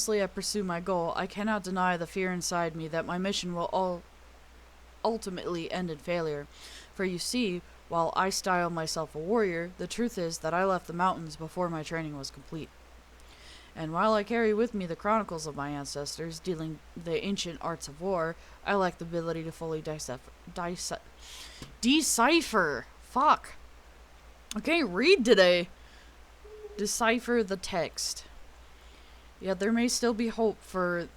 I pursue my goal, I cannot deny the fear inside me that my mission will ultimately end in failure. For you see, while I style myself a warrior, the truth is that I left the mountains before my training was complete. And while I carry with me the chronicles of my ancestors, dealing the ancient arts of war, I lack the ability to fully decipher. Fuck. I can't read today. Decipher the text. Yet there may still be hope, for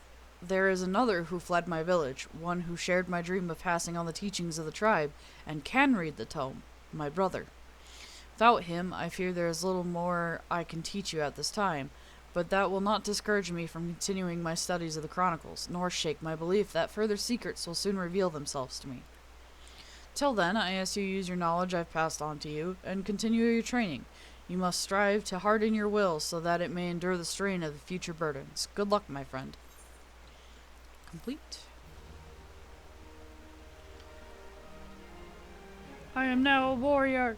there is another who fled my village, one who shared my dream of passing on the teachings of the tribe, and can read the tome, my brother. Without him, I fear there is little more I can teach you at this time, but that will not discourage me from continuing my studies of the Chronicles, nor shake my belief that further secrets will soon reveal themselves to me. Till then, I ask you use your knowledge I've passed on to you, and continue your training. You must strive to harden your will so that it may endure the strain of the future burdens. Good luck, my friend. Complete. I am now a warrior.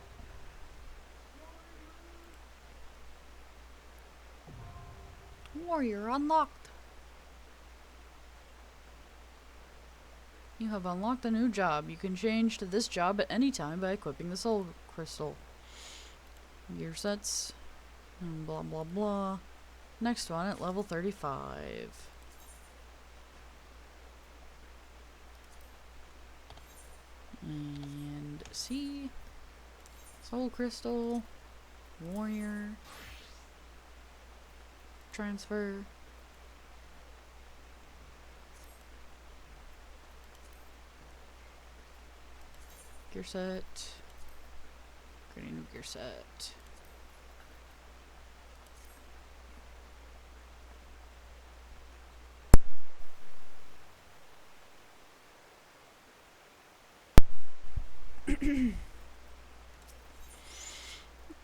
Warrior unlocked. You have unlocked a new job. You can change to this job at any time by equipping the soul crystal. Gear sets. And blah blah blah. Next one at level 35. And see. Soul crystal. Warrior. Transfer. Gear set. Create a new gear set.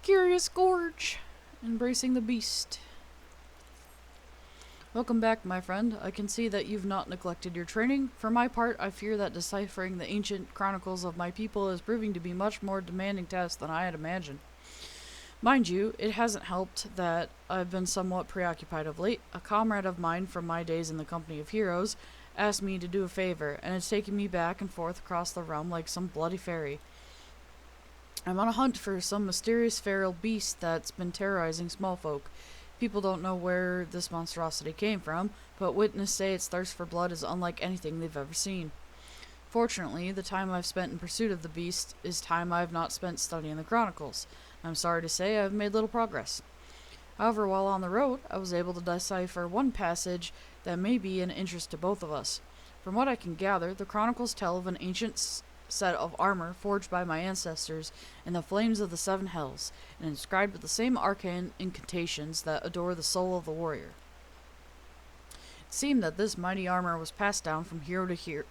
Curious Gorge. Embracing the beast. Welcome back, my friend. I can see that you've not neglected your training. For my part, I fear that deciphering the ancient chronicles of my people is proving to be much more demanding task than I had imagined. Mind you, it hasn't helped that I've been somewhat preoccupied of late. A comrade of mine from my days in the company of heroes asked me to do a favor, and it's taken me back and forth across the realm like some bloody fairy. I'm on a hunt for some mysterious feral beast that's been terrorizing small folk. People don't know where this monstrosity came from, but witnesses say its thirst for blood is unlike anything they've ever seen. Fortunately, the time I've spent in pursuit of the beast is time I've not spent studying the chronicles. I'm sorry to say I've made little progress. However, while on the road, I was able to decipher one passage that may be an interest to both of us. From what I can gather, the chronicles tell of an ancient set of armor forged by my ancestors in the flames of the seven hells, and inscribed with the same arcane incantations that adore the soul of the warrior. It seemed that this mighty armor was passed down from hero to hero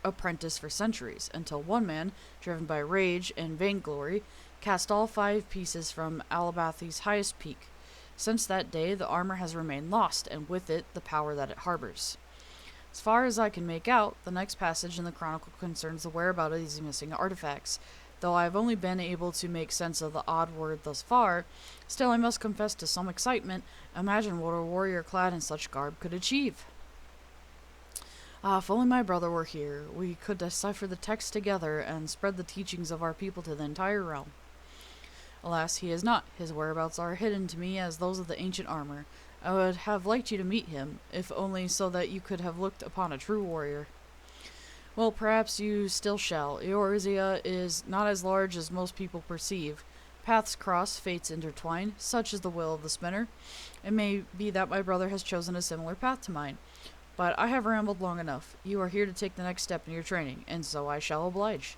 apprentice for centuries, until one man, driven by rage and vainglory, cast all 5 pieces from Alabathi's highest peak. Since that day, the armor has remained lost, and with it, the power that it harbors. As far as I can make out, the next passage in the chronicle concerns the whereabouts of these missing artifacts. Though I have only been able to make sense of the odd word thus far, still I must confess to some excitement. Imagine what a warrior clad in such garb could achieve. Ah, if only my brother were here, we could decipher the text together and spread the teachings of our people to the entire realm. Alas, he is not. His whereabouts are hidden to me as those of the ancient armor. I would have liked you to meet him, if only so that you could have looked upon a true warrior. Well, perhaps you still shall. Eorzea is not as large as most people perceive. Paths cross, fates intertwine, such is the will of the spinner. It may be that my brother has chosen a similar path to mine. But I have rambled long enough. You are here to take the next step in your training, and so I shall oblige.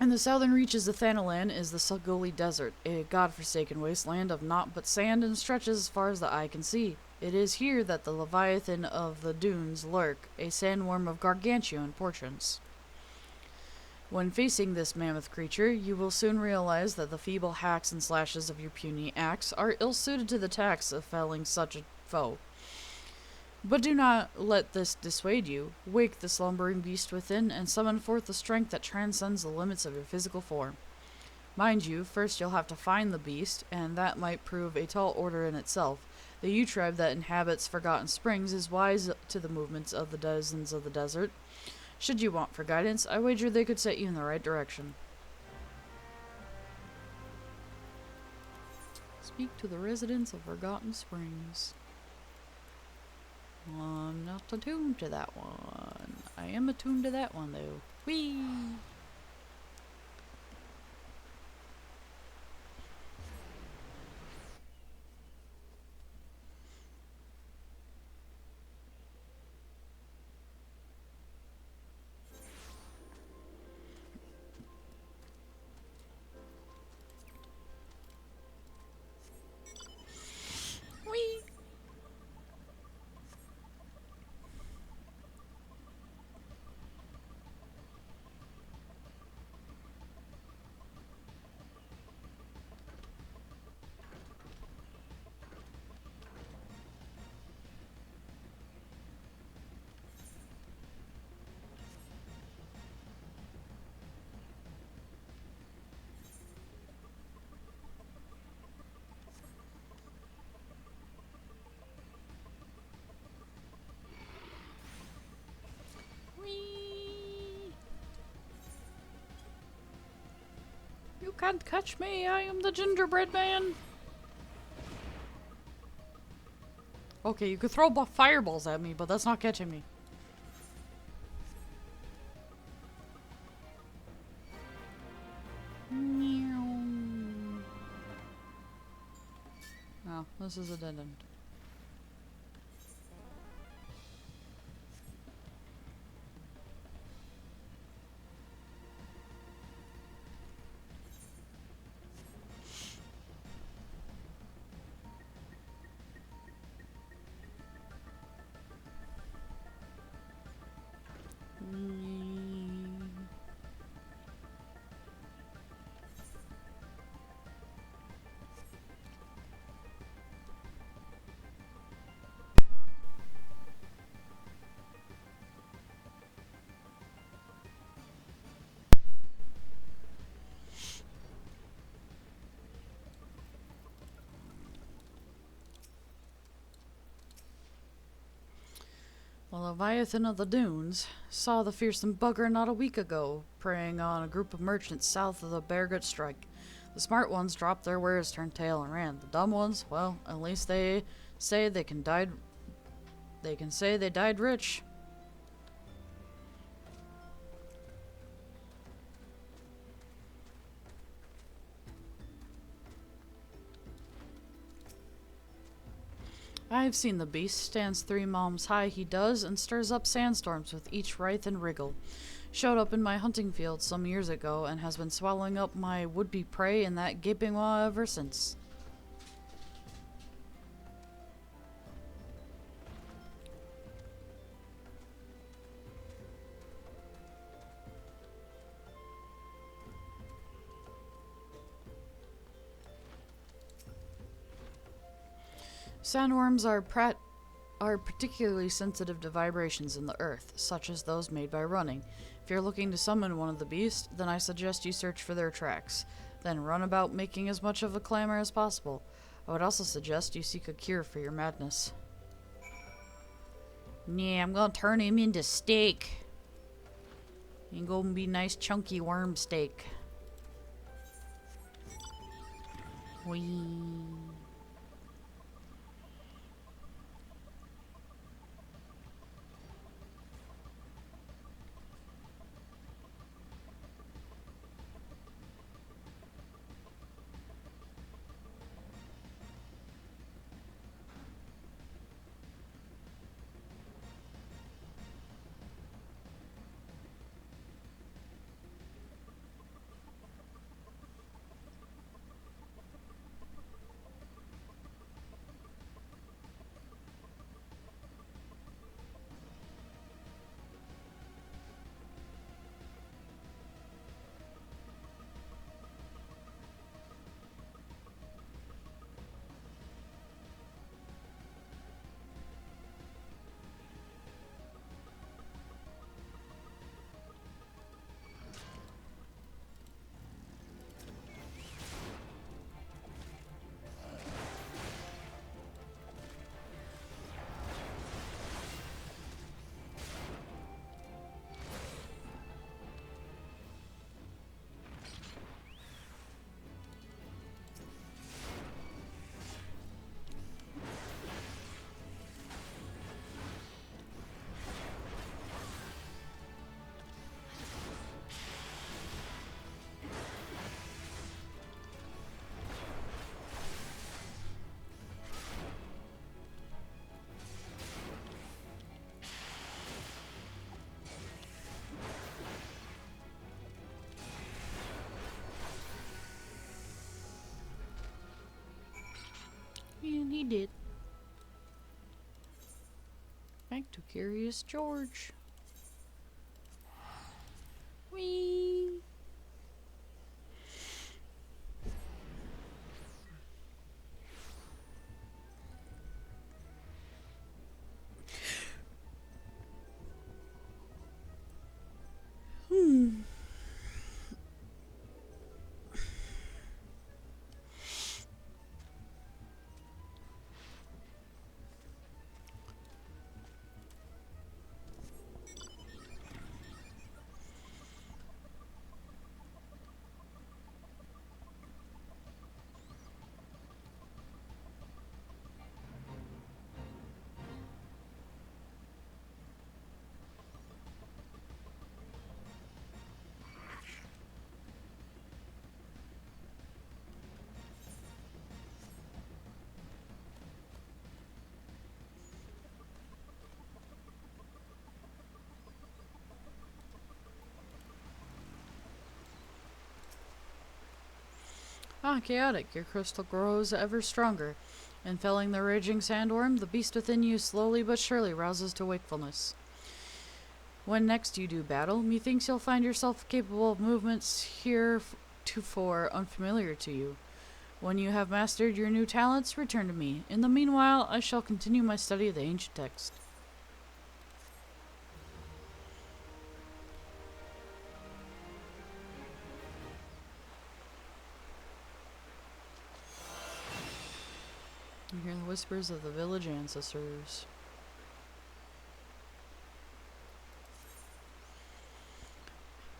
In the southern reaches of Thanalan is the Saguli Desert, a god-forsaken wasteland of naught but sand and stretches as far as the eye can see. It is here that the Leviathan of the dunes lurk, a sandworm of gargantuan portions. When facing this mammoth creature, you will soon realize that the feeble hacks and slashes of your puny axe are ill-suited to the task of felling such a foe. But do not let this dissuade you. Wake the slumbering beast within and summon forth the strength that transcends the limits of your physical form. Mind you, first you'll have to find the beast, and that might prove a tall order in itself. The U tribe that inhabits Forgotten Springs is wise to the movements of the denizens of the desert. Should you want for guidance, I wager they could set you in the right direction. Speak to the residents of Forgotten Springs. I'm not attuned to that one. I am attuned to that one, though. Whee! Whee! Whee! You can't catch me, I am the gingerbread man. Okay, you could throw fireballs at me, but that's not catching me. Oh, this is a dead end. The Leviathan of the Dunes saw the fearsome bugger not a week ago, preying on a group of merchants south of the Beargut Strike. The smart ones dropped their wares, turned tail, and ran. The dumb ones, well, at least they say they can say they died rich. I've seen the beast, stands 3 moms high he does, and stirs up sandstorms with each writhe and wriggle. Showed up in my hunting field some years ago, and has been swallowing up my would-be prey in that gaping maw ever since. Sandworms are particularly sensitive to vibrations in the earth, such as those made by running. If you're looking to summon one of the beasts, then I suggest you search for their tracks. Then run about making as much of a clamor as possible. I would also suggest you seek a cure for your madness. Yeah, I'm gonna turn him into steak. He's gonna be nice chunky worm steak. Whee. he did. Back to Curious George. Whee! Ah, chaotic, your crystal grows ever stronger. In felling the raging sandworm, the beast within you slowly but surely rouses to wakefulness. When next you do battle, methinks you'll find yourself capable of movements heretofore unfamiliar to you. When you have mastered your new talents, return to me. In the meanwhile, I shall continue my study of the ancient text. You hear the whispers of the village ancestors.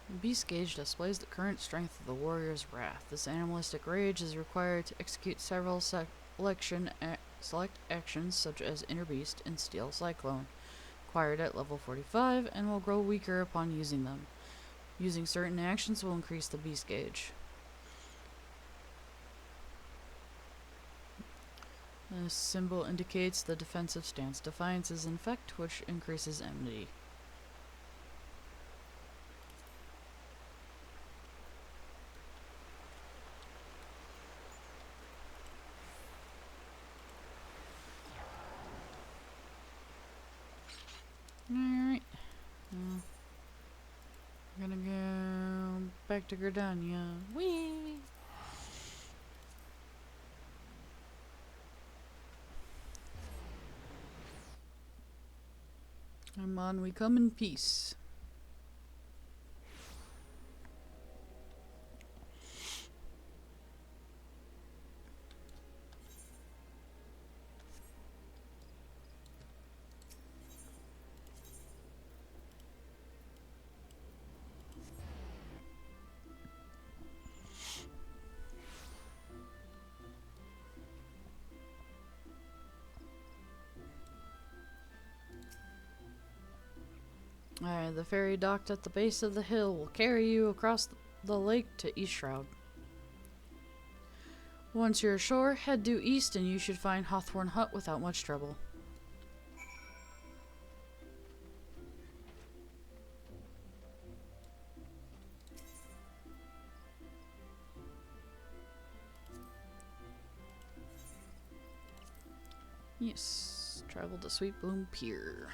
The beast gauge displays the current strength of the warrior's wrath. This animalistic rage is required to execute several select actions such as Inner Beast and Steel Cyclone, acquired at level 45, and will grow weaker upon using them. Using certain actions will increase the beast gauge. This symbol indicates the defensive stance. Defiance is in effect, which increases enmity. Alright. I'm gonna go back to Gridania. Whee! I'm on We Come in Peace. The ferry docked at the base of the hill will carry you across the lake to East Shroud. Once you're ashore, head due east and you should find Hawthorne Hut without much trouble. Yes, travel to Sweet Bloom Pier.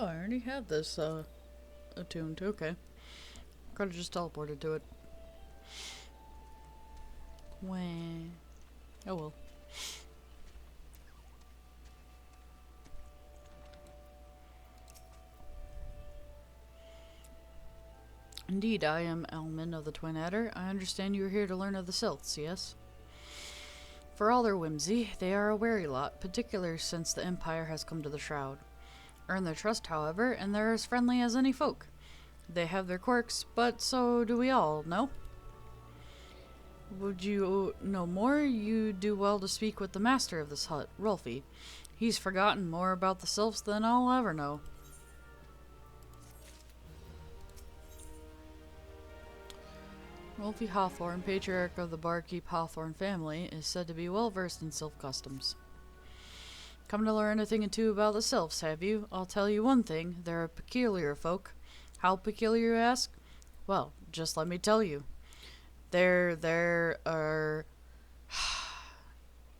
Oh, I already have this, attuned. Okay. Could've just teleported to it. Wah. Oh well. Indeed, I am Elman of the Twin Adder. I understand you are here to learn of the Sylphs, yes? For all their whimsy, they are a wary lot, particularly since the Empire has come to the Shroud. Earn their trust, however, and they're as friendly as any folk. They have their quirks, but so do we all, no? Would you know more? You do well to speak with the master of this hut, Rolfie. He's forgotten more about the Sylphs than I'll ever know. Rolfie Hawthorne, patriarch of the Barkeep Hawthorne family, is said to be well versed in Sylph customs. Come to learn a thing or two about the Sylphs, have you? I'll tell you one thing, they're a peculiar folk. How peculiar, you ask? Well, just let me tell you. They're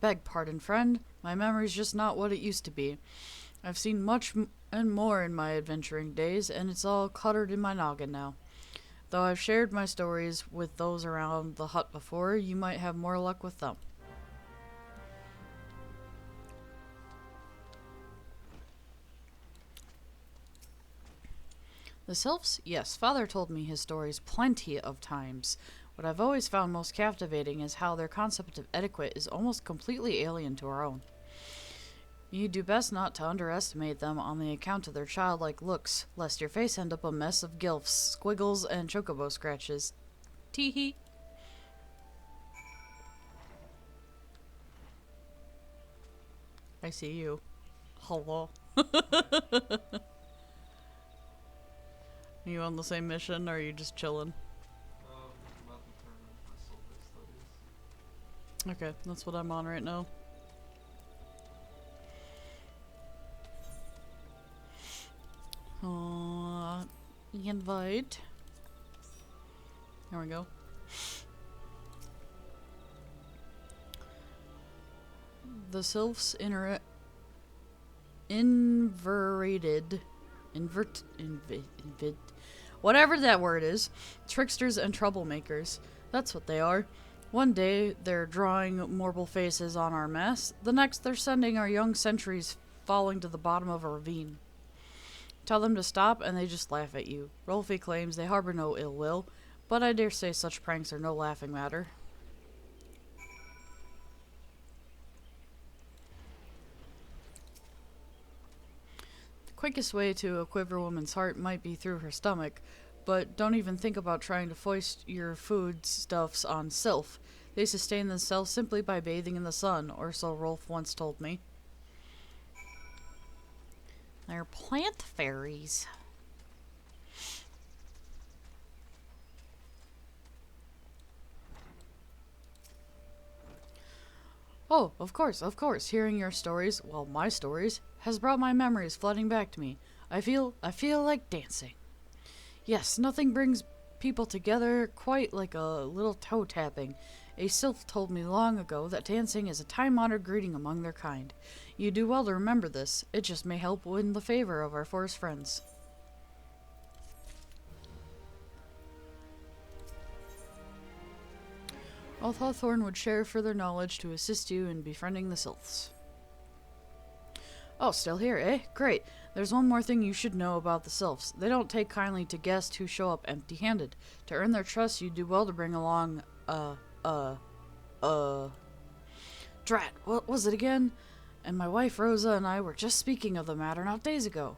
beg pardon, friend. My memory's just not what it used to be. I've seen much and more in my adventuring days, and it's all cluttered in my noggin now. Though I've shared my stories with those around the hut before, you might have more luck with them. The Sylphs? Yes, Father told me his stories plenty of times. What I've always found most captivating is how their concept of etiquette is almost completely alien to our own. You do best not to underestimate them on the account of their childlike looks, lest your face end up a mess of gilfs, squiggles, and chocobo scratches. Tee-hee. I see you. Hello. Are you on the same mission, or are you just chilling? About to turn in my Silver Studies. Okay, that's what I'm on right now. Invite. There we go. The Sylphs whatever that word is, tricksters and troublemakers. That's what they are. One day they're drawing mortal faces on our mess. The next they're sending our young sentries falling to the bottom of a ravine. Tell them to stop and they just laugh at you. Rolfie claims they harbor no ill will, but I dare say such pranks are no laughing matter. The quickest way to a quiver woman's heart might be through her stomach, but don't even think about trying to foist your foodstuffs on Sylph. They sustain themselves simply by bathing in the sun, or so Rolf once told me. They're plant fairies. Oh, of course. Hearing your stories, well, my stories, has brought my memories flooding back to me. I feel like dancing. Yes, nothing brings people together quite like a little toe tapping. A sylph told me long ago that dancing is a time-honored greeting among their kind. You do well to remember this. It just may help win the favor of our forest friends. Old Hawthorne would share further knowledge to assist you in befriending the sylphs. Oh, still here, eh? Great. There's one more thing you should know about the sylphs. They don't take kindly to guests who show up empty-handed. To earn their trust, you do well to bring along, Drat, what was it again? And my wife Rosa and I were just speaking of the matter not days ago.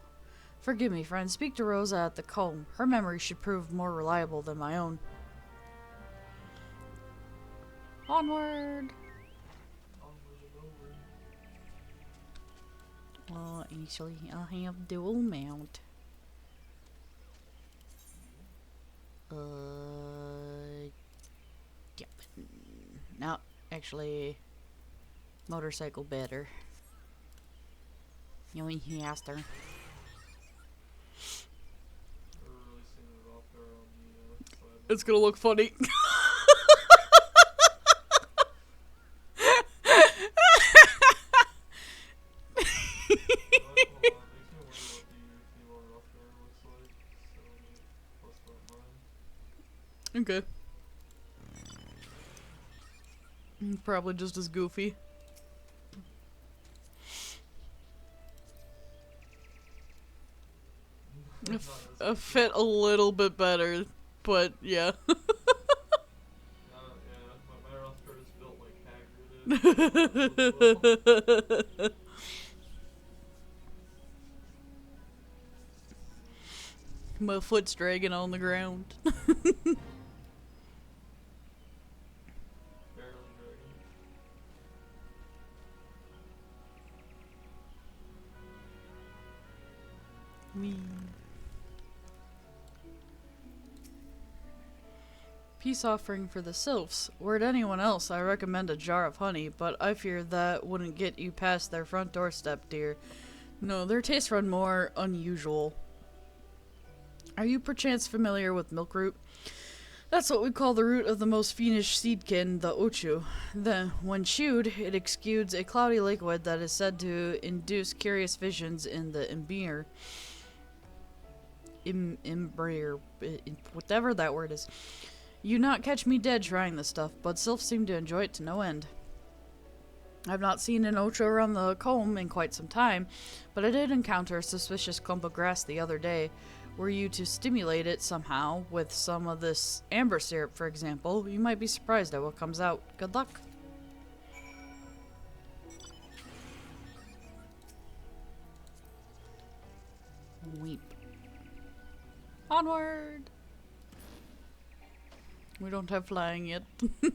Forgive me, friend. Speak to Rosa at the comb. Her memory should prove more reliable than my own. Onward! Well, actually, I have dual mount. Yep. No, actually, motorcycle better. You mean he asked her. It's gonna look funny. Okay. Probably just as goofy. Not Fit a little bit better, but yeah. Yeah, my Rothschild is built like Hagrid is. My foot's dragging on the ground. Barely dragging. Wee. Peace offering for the sylphs. Were it anyone else, I recommend a jar of honey, but I fear that wouldn't get you past their front doorstep, dear. No, their tastes run more unusual. Are you perchance familiar with milkroot? That's what we call the root of the most fiendish seedkin, the ochu. Then, when chewed, it exudes a cloudy liquid that is said to induce curious visions in the imber. Whatever that word is. You not catch me dead trying this stuff, but sylphs seem to enjoy it to no end. I've not seen an ocho around the comb in quite some time, but I did encounter a suspicious clump of grass the other day. Were you to stimulate it somehow with some of this amber syrup, for example, you might be surprised at what comes out. Good luck. Weep. Onward! We don't have flying yet. I'm just doing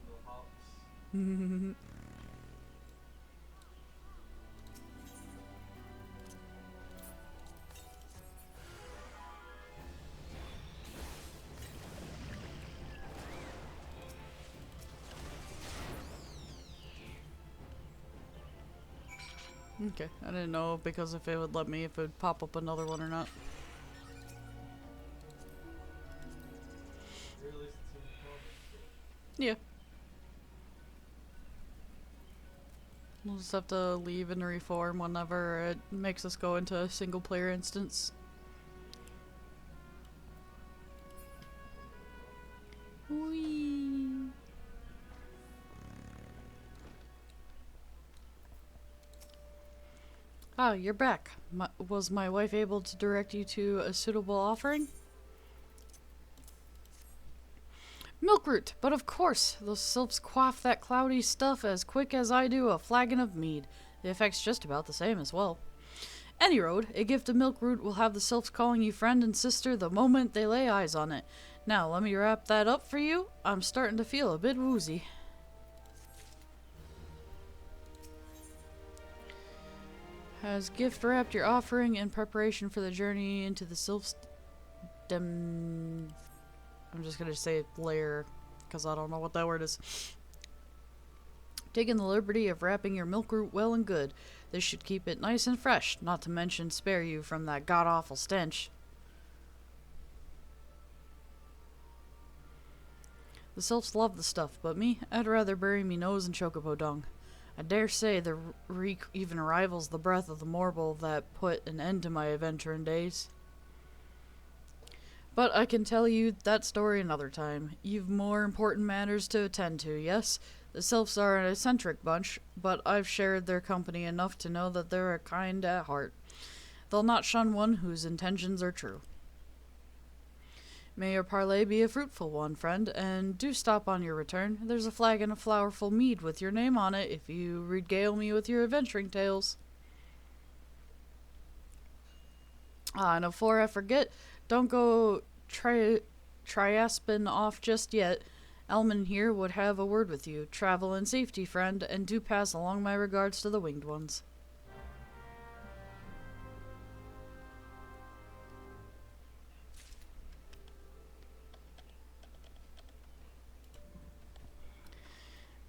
the hops. Okay, I didn't know because if it would let me, if it would pop up another one or not. Really, it's in the comments. Yeah. We'll just have to leave and reform whenever it makes us go into a single player instance. Whee! Ah, you're back. Was my wife able to direct you to a suitable offering? Milkroot, but of course, those sylphs quaff that cloudy stuff as quick as I do a flagon of mead. The effect's just about the same as well. Any road, a gift of milkroot will have the sylphs calling you friend and sister the moment they lay eyes on it. Now, let me wrap that up for you. I'm starting to feel a bit woozy. Has gift wrapped your offering in preparation for the journey into the sylphs I'm just gonna say lair, because I don't know what that word is. Taking the liberty of wrapping your milkroot well and good. This should keep it nice and fresh, not to mention spare you from that god-awful stench. The sylphs love the stuff, but me, I'd rather bury me nose in chocobo dung. I dare say the reek even rivals the breath of the mortal that put an end to my adventuring days. But I can tell you that story another time. You've more important matters to attend to, yes? The sylphs are an eccentric bunch, but I've shared their company enough to know that they're a kind at heart. They'll not shun one whose intentions are true. May your parley be a fruitful one, friend, and do stop on your return. There's a flagon of flowerful mead with your name on it if you regale me with your adventuring tales. And before I forget, don't go triasping off just yet. Elman here would have a word with you. Travel in safety, friend, and do pass along my regards to the winged ones.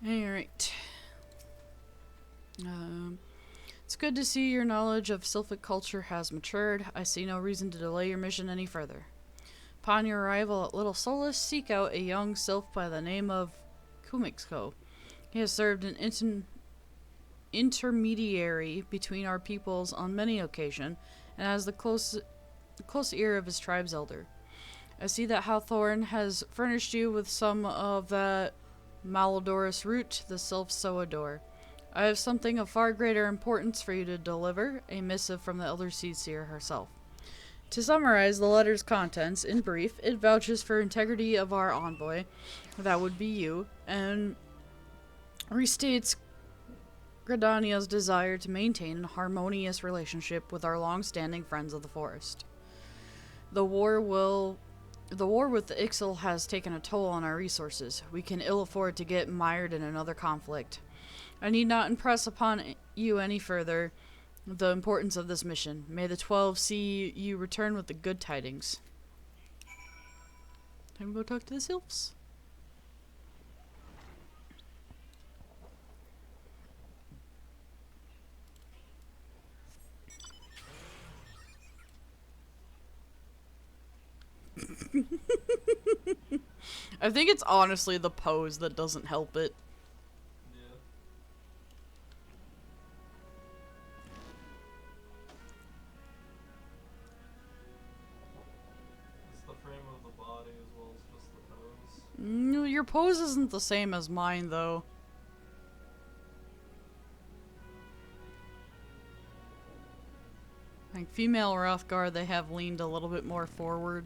Alright. It's good to see your knowledge of sylphic culture has matured. I see no reason to delay your mission any further. Upon your arrival at Little Solace, seek out a young sylph by the name of Kumixko. He has served an intermediary between our peoples on many occasions, and has the close ear of his tribe's elder. I see that Hawthorne has furnished you with some of that Malodorous root, the Sylph Soador. I have something of far greater importance for you to deliver, a missive from the Elder Seer herself. To summarize the letter's contents, in brief, it vouches for integrity of our envoy, that would be you, and restates Gridania's desire to maintain a harmonious relationship with our long-standing friends of the forest. The war with the Ixal has taken a toll on our resources. We can ill afford to get mired in another conflict. I need not impress upon you any further the importance of this mission. May the 12 see you return with the good tidings. Time to go talk to the Sylphs. I think it's honestly the pose that doesn't help it. Yeah. It's the frame of the body as well as just the pose. No, your pose isn't the same as mine, though. Like, female Hrothgar, they have leaned a little bit more forward.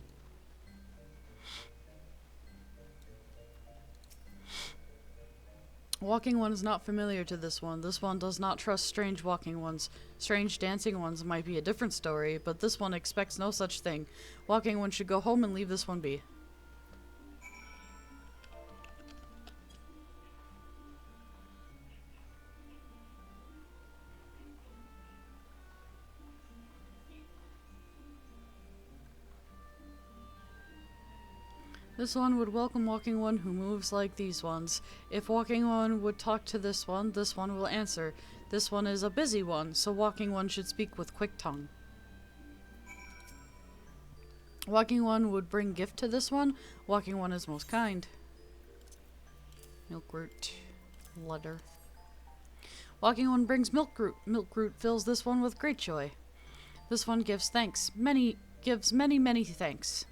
Walking one is not familiar to this one. This one does not trust strange walking ones. Strange dancing ones might be a different story, but this one expects no such thing. Walking one should go home and leave this one be. This one would welcome walking one who moves like these ones. If walking one would talk to this one will answer. This one is a busy one, so walking one should speak with quick tongue. Walking one would bring gift to this one. Walking one is most kind. Milkroot. Letter. Walking one brings Milkroot. Milkroot fills this one with great joy. This one gives thanks. Gives many thanks.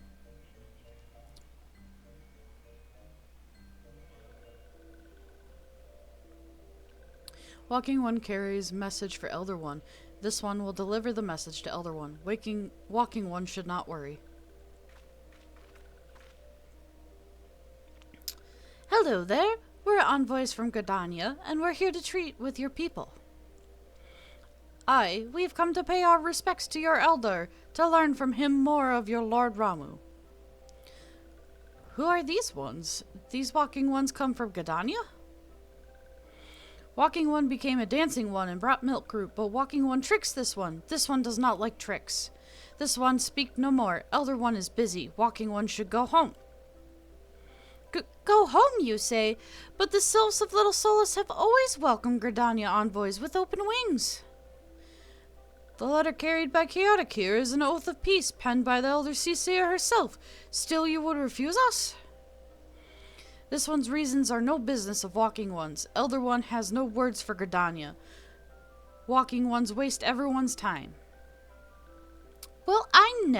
Walking one carries message for Elder One. This one will deliver the message to Elder One. Walking one should not worry. Hello there. We're envoys from Gridania, and we're here to treat with your people. We've come to pay our respects to your elder, to learn from him more of your Lord Ramuh. Who are these ones? These walking ones come from Gridania? Walking one became a dancing one and brought Milkroot, but walking one tricks this one. This one does not like tricks. This one speak no more. Elder one is busy. Walking one should go home. Go home, you say? But the Sylphs of Little Solace have always welcomed Gridania envoys with open wings. The letter carried by Chaotic here is an oath of peace penned by the Elder Seer herself. Still you would refuse us? This one's reasons are no business of Walking One's. Elder One has no words for Gridania. Walking One's waste everyone's time. Well, I never